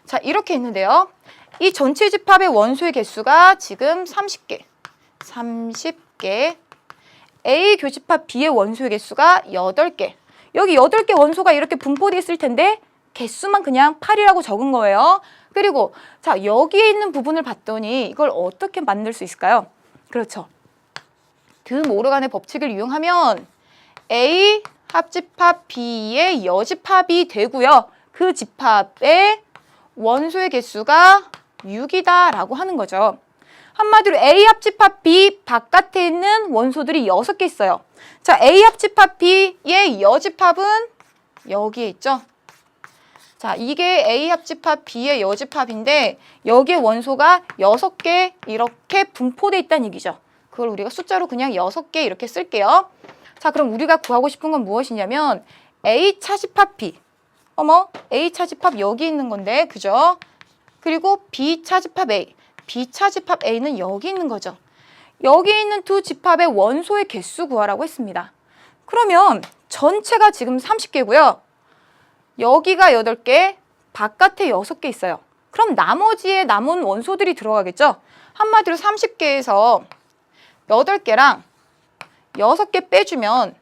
자, 이렇게 있는데요. 이 전체 집합의 원소의 개수가 지금 30개. A 교집합 B의 원소의 개수가 8개. 여기 8개 원소가 이렇게 분포되어 있을 텐데 개수만 그냥 8이라고 적은 거예요. 그리고 자, 여기에 있는 부분을 봤더니 이걸 어떻게 만들 수 있을까요? 그렇죠. 드 모르간의 법칙을 이용하면 A 합집합 B의 여집합이 되고요. 그 집합의 원소의 개수가 6이다 라고 하는 거죠. 한마디로 A 합집합 B 바깥에 있는 원소들이 6개 있어요. 자, A 합집합 B의 여집합은 여기에 있죠. 자, 이게 A 합집합 B의 여집합인데 여기에 원소가 6개 이렇게 분포되어 있다는 얘기죠. 그걸 우리가 숫자로 그냥 6개 이렇게 쓸게요. 자, 그럼 우리가 구하고 싶은 건 무엇이냐면 A 차집합 B. 어머, A 차집합 여기 있는 건데, 그죠? 그리고 B 차집합 A. B 차집합 A는 여기 있는 거죠. 여기 있는 두 집합의 원소의 개수 구하라고 했습니다. 그러면 전체가 지금 30개고요. 여기가 8개, 바깥에 6개 있어요. 그럼 나머지에 남은 원소들이 들어가겠죠? 한마디로 30개에서 8개랑 6개 빼주면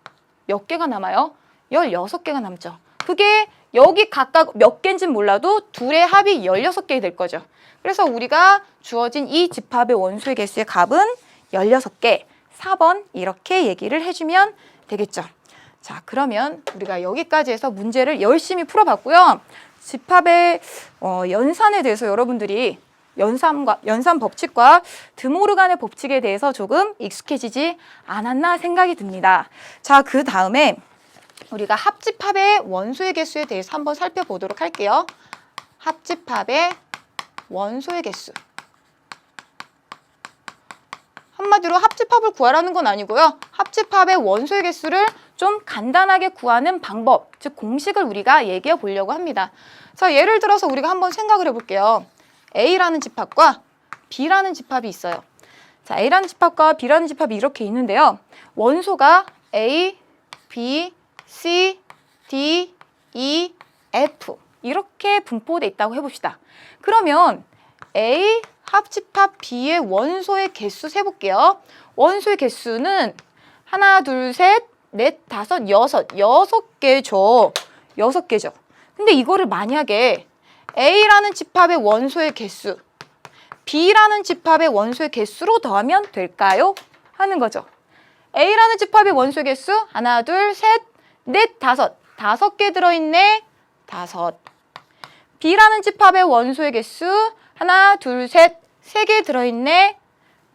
몇 개가 남아요? 16개가 남죠. 그게 여기 각각 몇 개인지는 몰라도 둘의 합이 16개 될 거죠. 그래서 우리가 주어진 이 집합의 원소의 개수의 값은 16개, 4번 이렇게 얘기를 해주면 되겠죠. 자, 그러면 우리가 여기까지 해서 문제를 열심히 풀어봤고요. 집합의 연산에 대해서 여러분들이 연산 법칙과 드모르간의 법칙에 대해서 조금 익숙해지지 않았나 생각이 듭니다. 자, 그 다음에 우리가 합집합의 원소의 개수에 대해서 한번 살펴보도록 할게요. 합집합의 원소의 개수. 한마디로 합집합을 구하라는 건 아니고요. 합집합의 원소의 개수를 좀 간단하게 구하는 방법, 즉 공식을 우리가 얘기해 보려고 합니다. 자, 예를 들어서 우리가 한번 생각을 해볼게요. A라는 집합과 B라는 집합이 있어요. 자, A라는 집합과 B라는 집합이 이렇게 있는데요. 원소가 A, B, C, D, E, F 이렇게 분포되어 있다고 해봅시다. 그러면 A 합집합 B의 원소의 개수 세볼게요. 원소의 개수는 하나, 둘, 셋, 넷, 다섯, 여섯 6개죠. 6개죠. 근데 이거를 만약에 A라는 집합의 원소의 개수, B라는 집합의 원소의 개수로 더하면 될까요? 하는 거죠. A라는 집합의 원소의 개수 하나, 둘, 셋, 넷, 다섯 5개 들어있네. 5. B라는 집합의 원소의 개수 하나, 둘, 셋, 3개 들어있네.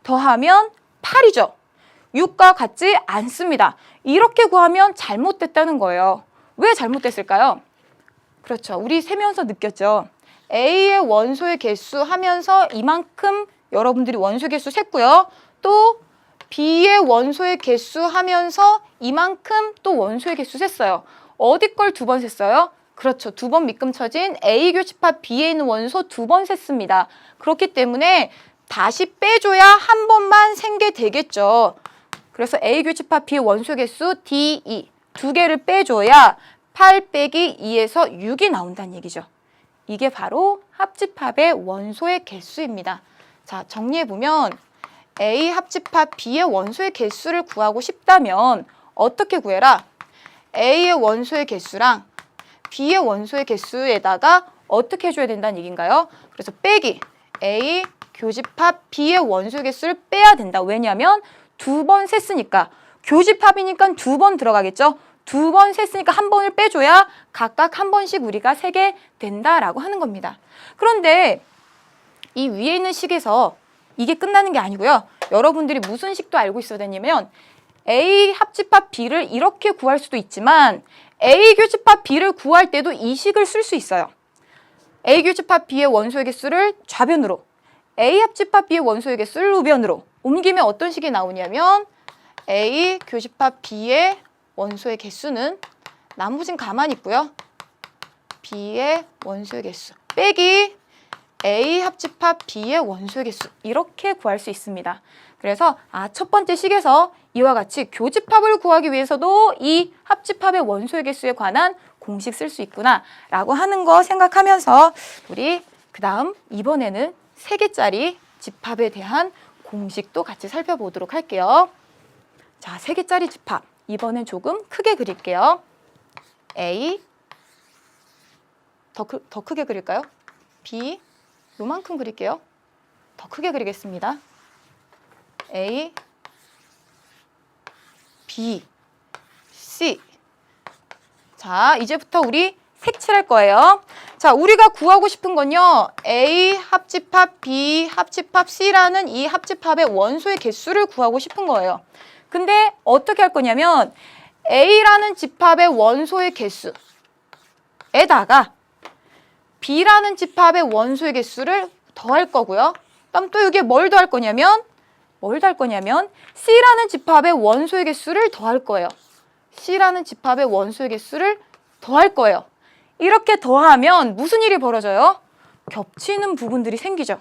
더하면 8이죠. 6과 같지 않습니다. 이렇게 구하면 잘못됐다는 거예요. 왜 잘못됐을까요? 그렇죠. 우리 세면서 느꼈죠. A의 원소의 개수 하면서 이만큼 여러분들이 원소의 개수 셌고요. 또 B의 원소의 개수 하면서 이만큼 또 원소의 개수 셌어요. 어디 걸 2번 셌어요? 그렇죠. 2번 밑금쳐진 A 교집합 B에 있는 원소 2번 셌습니다. 그렇기 때문에 다시 빼줘야 한 번만 센 게 되겠죠. 그래서 A 교집합 B의 원소 개수 D2 2개를 빼줘야 8 빼기 2에서 6이 나온다는 얘기죠. 이게 바로 합집합의 원소의 개수입니다. 자, 정리해보면 A 합집합 B의 원소의 개수를 구하고 싶다면 어떻게 구해라? A의 원소의 개수랑 B의 원소의 개수에다가 어떻게 해줘야 된다는 얘기인가요? 그래서 빼기 A 교집합 B의 원소의 개수를 빼야 된다. 왜냐하면 2번 셌으니까 교집합이니까 2번 들어가겠죠. 2번 셌으니까 한 번을 빼줘야 각각 한 번씩 우리가 세게 된다라고 하는 겁니다. 그런데 이 위에 있는 식에서 이게 끝나는 게 아니고요. 여러분들이 무슨 식도 알고 있어야 되냐면 A 합집합 B를 이렇게 구할 수도 있지만 A 교집합 B를 구할 때도 이 식을 쓸 수 있어요. A 교집합 B의 원소의 개수를 좌변으로, A 합집합 B의 원소의 개수를 우변으로 옮기면 어떤 식이 나오냐면 A 교집합 B의 원소의 개수는 나머진 가만히 있고요. B의 원소의 개수 빼기 A 합집합 B의 원소의 개수 이렇게 구할 수 있습니다. 그래서 첫 번째 식에서 이와 같이 교집합을 구하기 위해서도 이 합집합의 원소의 개수에 관한 공식 쓸 수 있구나 라고 하는 거 생각하면서 우리 그 다음 이번에는 3개짜리 집합에 대한 공식도 같이 살펴보도록 할게요. 자, 3개짜리 집합 이번엔 조금 크게 그릴게요. A 더 크게 그릴까요? B 요만큼 그릴게요. 더 크게 그리겠습니다. A, B, C. 자, 이제부터 우리 색칠할 거예요. 자, 우리가 구하고 싶은 건요. A 합집합 B 합집합 C라는 이 합집합의 원소의 개수를 구하고 싶은 거예요. 근데 어떻게 할 거냐면 A라는 집합의 원소의 개수에다가 B라는 집합의 원소의 개수를 더할 거고요. 그다음 또 여기에 뭘 더할 거냐면 C라는 집합의 원소의 개수를 더할 거예요. C라는 집합의 원소의 개수를 더할 거예요. 이렇게 더하면 무슨 일이 벌어져요? 겹치는 부분들이 생기죠.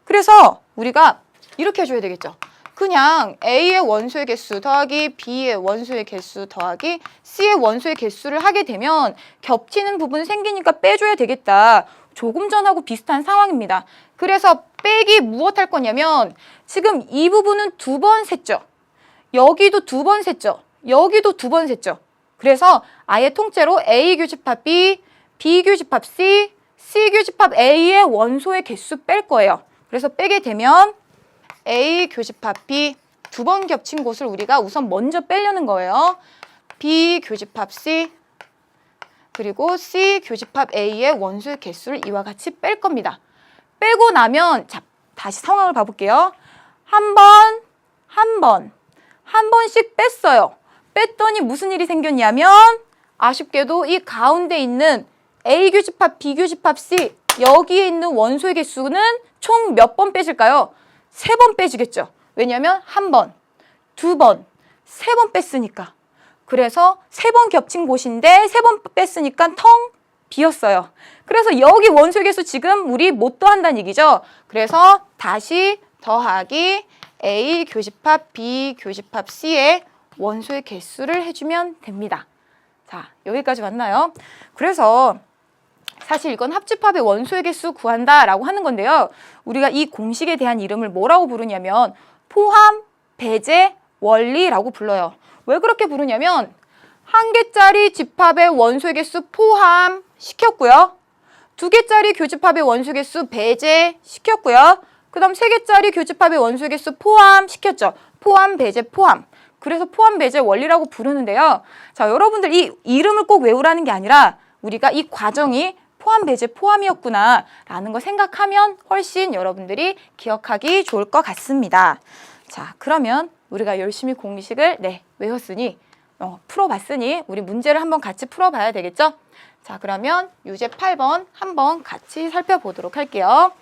그래서 우리가 이렇게 해줘야 되겠죠. 그냥 A의 원소의 개수 더하기 B의 원소의 개수 더하기 C의 원소의 개수를 하게 되면 겹치는 부분 생기니까 빼줘야 되겠다. 조금 전하고 비슷한 상황입니다. 그래서 빼기 무엇 할 거냐면 지금 이 부분은 2번 셌죠. 여기도 2번 셌죠. 여기도 2번 셌죠. 그래서 아예 통째로 A 교집합 B, B 교집합 C, C 교집합 A의 원소의 개수 뺄 거예요. 그래서 빼게 되면 A 교집합 B 2번 겹친 곳을 우리가 우선 먼저 빼려는 거예요. B 교집합 C 그리고 C 교집합 A의 원소의 개수를 이와 같이 뺄 겁니다. 빼고 나면 자, 다시 상황을 봐볼게요. 한 번씩 뺐어요. 뺐더니 무슨 일이 생겼냐면 아쉽게도 이 가운데 있는 A 교집합, B 교집합, C 여기에 있는 원소의 개수는 총 몇 번 빼질까요? 3번 빼지겠죠. 왜냐하면 1번, 2번, 3번 뺐으니까. 그래서 3번 겹친 곳인데 3번 뺐으니까 텅 비었어요. 그래서 여기 원소의 개수 지금 우리 못 더한다는 얘기죠. 그래서 다시 더하기 A 교집합, B 교집합, C의 원소의 개수를 해주면 됩니다. 자, 여기까지 맞나요? 그래서 사실 이건 합집합의 원소의 개수 구한다라고 하는 건데요. 우리가 이 공식에 대한 이름을 뭐라고 부르냐면 포함, 배제, 원리라고 불러요. 왜 그렇게 부르냐면 한 개짜리 집합의 원소의 개수 포함 시켰고요. 2개짜리 교집합의 원소의 개수 배제 시켰고요. 그 다음 3개짜리 교집합의 원소의 개수 포함 시켰죠. 포함, 배제, 포함. 그래서 포함, 배제, 원리라고 부르는데요. 자, 여러분들 이 이름을 꼭 외우라는 게 아니라 우리가 이 과정이 포함, 배제, 포함이었구나 라는 거 생각하면 훨씬 여러분들이 기억하기 좋을 것 같습니다. 자, 그러면 우리가 열심히 공식을 외웠으니 풀어봤으니 우리 문제를 한번 같이 풀어봐야 되겠죠? 자, 그러면 유제 8번 한번 같이 살펴보도록 할게요.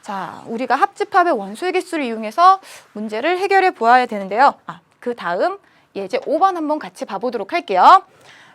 자, 우리가 합집합의 원소의 개수를 이용해서 문제를 해결해 보아야 되는데요. 그 다음 예제 5번 한번 같이 봐보도록 할게요.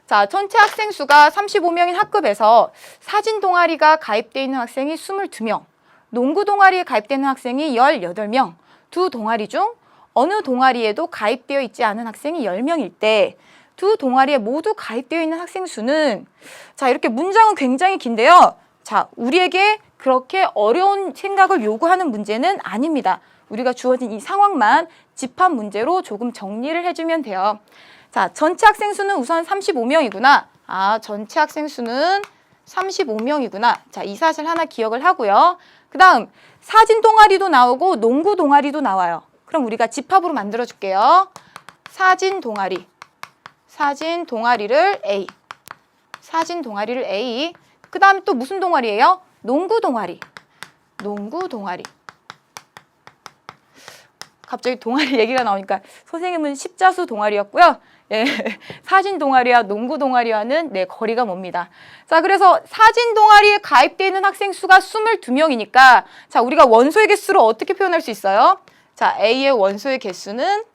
자, 전체 학생 수가 35명인 학급에서 사진 동아리가 가입되어 있는 학생이 22명, 농구 동아리에 가입되는 학생이 18명, 두 동아리 중 어느 동아리에도 가입되어 있지 않은 학생이 10명일 때 두 동아리에 모두 가입되어 있는 학생 수는 자, 이렇게 문장은 굉장히 긴데요. 자, 우리에게 그렇게 어려운 생각을 요구하는 문제는 아닙니다. 우리가 주어진 이 상황만 집합 문제로 조금 정리를 해주면 돼요. 자, 전체 학생 수는 우선 35명이구나. 전체 학생 수는 35명이구나. 자, 이 사실 하나 기억을 하고요. 그 다음 사진 동아리도 나오고 농구 동아리도 나와요. 그럼 우리가 집합으로 만들어 줄게요. 사진 동아리를 A. 사진 동아리를 A. 그 다음에 또 무슨 동아리예요? 농구 동아리. 갑자기 동아리 얘기가 나오니까 선생님은 십자수 동아리였고요. 예, 사진 동아리와 농구 동아리와는 거리가 멉니다. 자, 그래서 사진 동아리에 가입되어 있는 학생 수가 22명이니까 자, 우리가 원소의 개수를 어떻게 표현할 수 있어요? 자, A의 원소의 개수는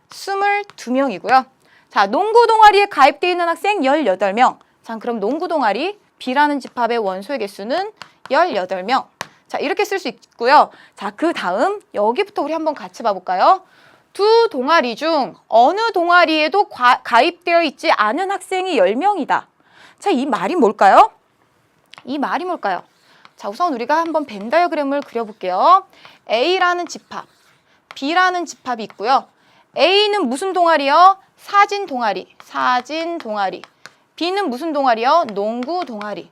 22명이고요. 자, 농구 동아리에 가입되어 있는 학생 18명. 자, 그럼 농구 동아리 B라는 집합의 원소의 개수는 18명. 자, 이렇게 쓸 수 있고요. 자, 그 다음 여기부터 우리 한번 같이 봐볼까요? 두 동아리 중 어느 동아리에도 가입되어 있지 않은 학생이 10명이다. 자, 이 말이 뭘까요? 자, 우선 우리가 한번 벤 다이어그램을 그려볼게요. A라는 집합, B라는 집합이 있고요. A는 무슨 동아리요? 사진 동아리. B는 무슨 동아리요? 농구 동아리.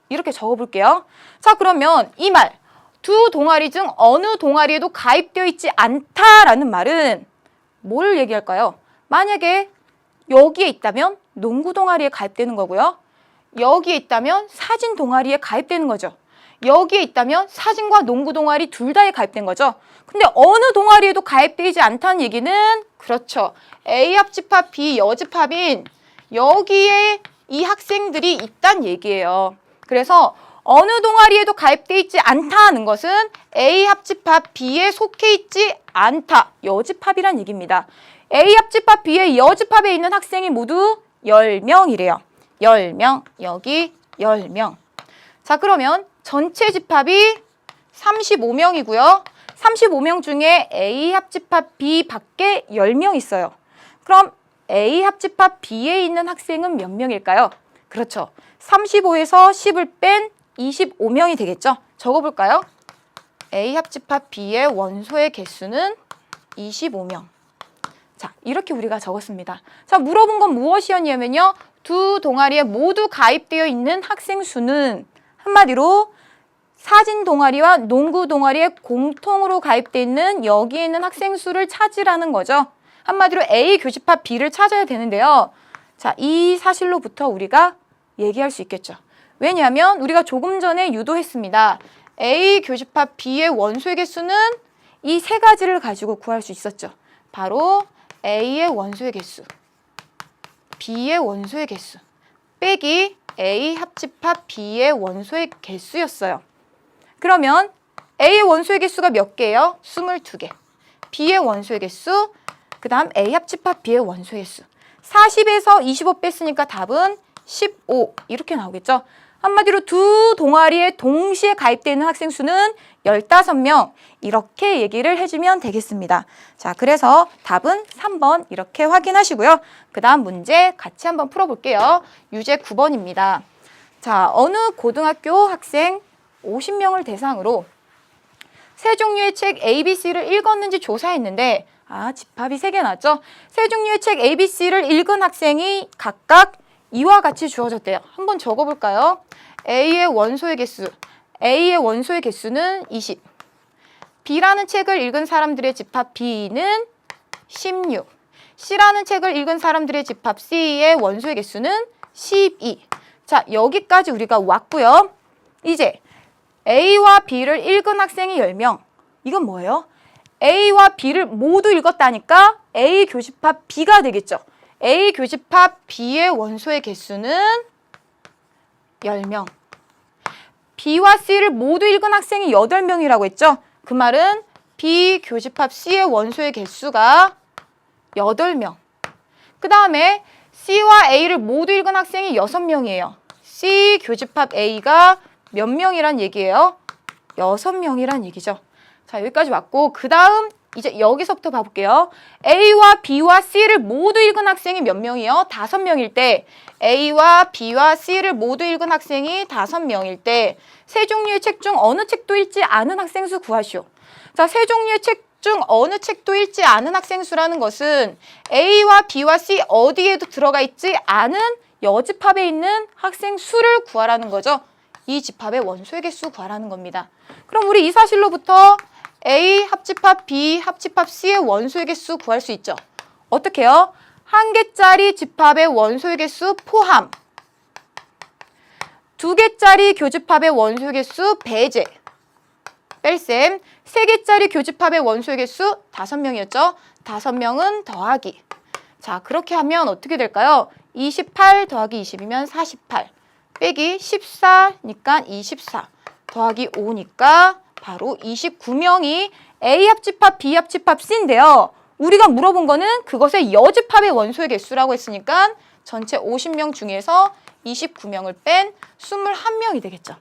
이렇게 적어볼게요. 자, 그러면 이 말, 두 동아리 중 어느 동아리에도 가입되어 있지 않다라는 말은 뭘 얘기할까요? 만약에 여기에 있다면 농구 동아리에 가입되는 거고요. 여기에 있다면 사진 동아리에 가입되는 거죠. 여기에 있다면 사진과 농구 동아리 둘 다에 가입된 거죠. 근데 어느 동아리에도 가입되지 않다는 얘기는 그렇죠. A 합집합, B 여집합인 여기에 이 학생들이 있다는 얘기예요. 그래서 어느 동아리에도 가입되어 있지 않다는 것은 A 합집합 B에 속해 있지 않다. 여집합이란 얘기입니다. A 합집합 B의 여집합에 있는 학생이 모두 10명이래요. 10명. 여기 10명. 자, 그러면 전체 집합이 35명이고요. 35명 중에 A 합집합 B 밖에 10명 있어요. 그럼 A 합집합 B에 있는 학생은 몇 명일까요? 그렇죠. 35에서 10을 뺀 25명이 되겠죠. 적어볼까요? A 합집합 B의 원소의 개수는 25명. 자, 이렇게 우리가 적었습니다. 자, 물어본 건 무엇이었냐면요. 두 동아리에 모두 가입되어 있는 학생 수는 한마디로 사진 동아리와 농구 동아리에 공통으로 가입되어 있는 여기에 있는 학생 수를 찾으라는 거죠. 한마디로 A 교집합 B를 찾아야 되는데요. 자, 이 사실로부터 우리가 얘기할 수 있겠죠. 왜냐하면 우리가 조금 전에 유도했습니다. A 교집합 B의 원소의 개수는 이 세 가지를 가지고 구할 수 있었죠. 바로 A의 원소의 개수, B의 원소의 개수, 빼기 A 합집합 B의 원소의 개수였어요. 그러면 A의 원소의 개수가 몇 개예요? 22개. B의 원소의 개수, 그 다음 A 합집합 B의 원소의 개수. 40에서 25 뺐으니까 답은 15 이렇게 나오겠죠. 한마디로 두 동아리에 동시에 가입되어 있는 학생 수는 15명 이렇게 얘기를 해주면 되겠습니다. 자, 그래서 답은 3번 이렇게 확인하시고요. 그 다음 문제 같이 한번 풀어볼게요. 유제 9번입니다. 자, 어느 고등학교 학생 50명을 대상으로 세 종류의 책 ABC를 읽었는지 조사했는데 집합이 3개 나왔죠. 세 종류의 책 ABC를 읽은 학생이 각각 이와 같이 주어졌대요. 한번 적어볼까요? A의 원소의 개수, A의 원소의 개수는 20. B라는 책을 읽은 사람들의 집합 B는 16. C라는 책을 읽은 사람들의 집합 C의 원소의 개수는 12. 자, 여기까지 우리가 왔고요. 이제 A와 B를 읽은 학생이 10명. 이건 뭐예요? A와 B를 모두 읽었다니까 A 교집합 B가 되겠죠. A 교집합 B의 원소의 개수는 10명. B와 C를 모두 읽은 학생이 8명이라고 했죠. 그 말은 B 교집합 C의 원소의 개수가 8명. 그 다음에 C와 A를 모두 읽은 학생이 6명이에요. C 교집합 A가 몇 명이란 얘기예요? 6명이란 얘기죠. 자, 여기까지 왔고 그 다음 이제 여기서부터 봐볼게요. A와 B와 C를 모두 읽은 학생이 몇 명이요? 5명일 때 A와 B와 C를 모두 읽은 학생이 5명일 때 세 종류의 책 중 어느 책도 읽지 않은 학생 수 구하시오. 자, 세 종류의 책 중 어느 책도 읽지 않은 학생 수라는 것은 A와 B와 C 어디에도 들어가 있지 않은 여집합에 있는 학생 수를 구하라는 거죠. 이 집합의 원소의 개수 구하라는 겁니다. 그럼 우리 이 사실로부터 A 합집합 B 합집합 C의 원소의 개수 구할 수 있죠. 어떻게 해요? 한 개짜리 집합의 원소의 개수 포함, 2개짜리 교집합의 원소의 개수 배제, 뺄셈, 3개짜리 교집합의 원소의 개수 5명이었죠. 5명은 더하기. 자, 그렇게 하면 어떻게 될까요? 28 더하기 20이면 48, 빼기 14니까 24, 더하기 5니까 바로 29명이 A 합집합 B 합집합 C인데요. 우리가 물어본 거는 그것의 여집합의 원소의 개수라고 했으니까 전체 50명 중에서 29명을 뺀 21명이 되겠죠.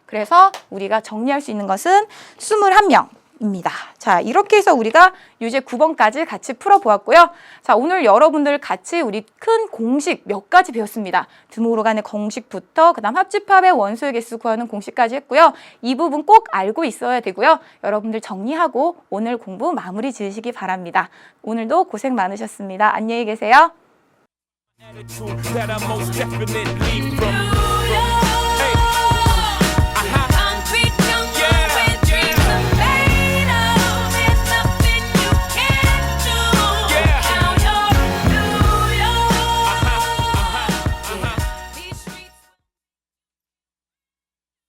그래서 우리가 정리할 수 있는 것은 21명입니다. 자, 이렇게 해서 우리가 유제 9번까지 같이 풀어보았고요. 자, 오늘 여러분들 같이 우리 큰 공식 몇 가지 배웠습니다. 드모로 간의 공식부터 그다음 합집합의 원소의 개수 구하는 공식까지 했고요. 이 부분 꼭 알고 있어야 되고요. 여러분들 정리하고 오늘 공부 마무리 지으시기 바랍니다. 오늘도 고생 많으셨습니다. 안녕히 계세요. Attitude that I most definitely from.